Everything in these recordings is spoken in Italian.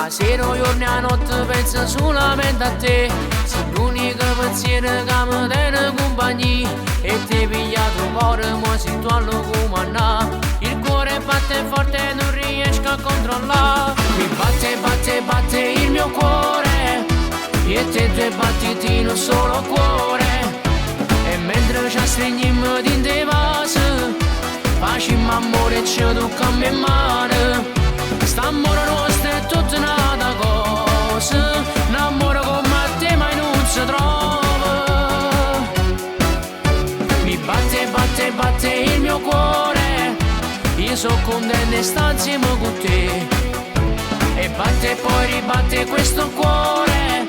A sera, giorno e a notte penso solamente a te. Sei l'unico pensiero che mi tiene compagnia. E ti hai pigliato il cuore, ma se tu lo comandà. Il cuore batte forte e non riesco a controllare. Mi batte, batte, batte il mio cuore. Io e te due battiti in un solo cuore. E mentre ci stringiamo dentro i vasi, facciamo amore e ci toccamo in mano. St'amore nostro è tutta un'altra cosa. Un amore come te mai non si trova. Mi batte, batte, batte il mio cuore. Io sono contento e sto insieme con te. E batte e poi ribatte questo cuore.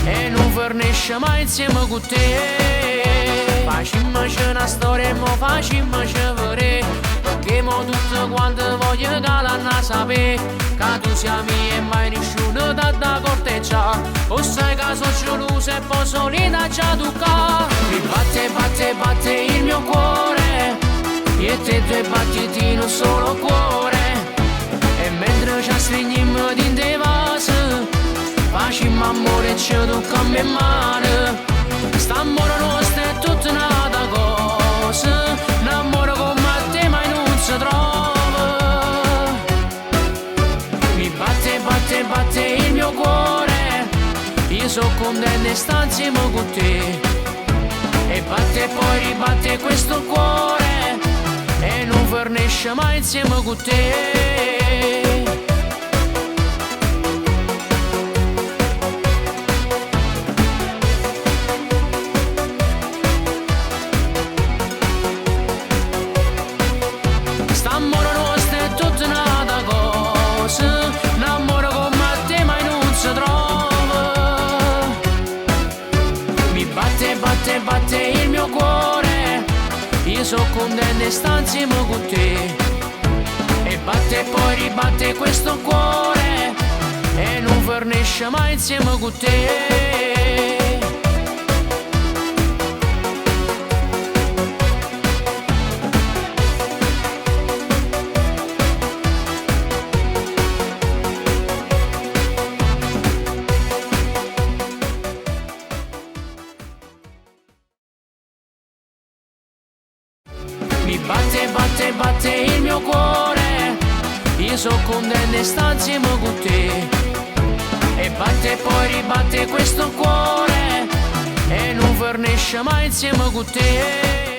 E non fornisce mai insieme con te. Facciamoci una storia e mo facciamoci vedere. Che mo tutto quanto voglio che l'hanno sapere. Che tu sia mia e mai nessuno da corteggiare. O sai che sono geloso e poi solita già tocca. Mi batte, batte, batte il mio cuore. Io e te due battiti in un solo cuore. E mentre ci stringiamo dentro i vasi, facciamo amore e ci toccamo in mano. St'amore nostro è tutta un'altra cosa. Un amore come te mai non si trova. Mi batte, batte, batte il mio cuore. Io sono contento e sto insieme con te. E batte e poi ribatte questo cuore. E non fornisce mai insieme con te. St'amore nostro è tutta un'altra cosa. Un amore come te mai non si trova. Mi batte, batte, batte il mio cuore. Io sono contento e sto insieme con te. E batte e poi ribatte questo cuore. E non fornisce mai insieme con te. Mi batte, batte, batte il mio cuore. Io sono contento e sto insieme con te. E batte e poi ribatte questo cuore. E non fornisce mai insieme con te.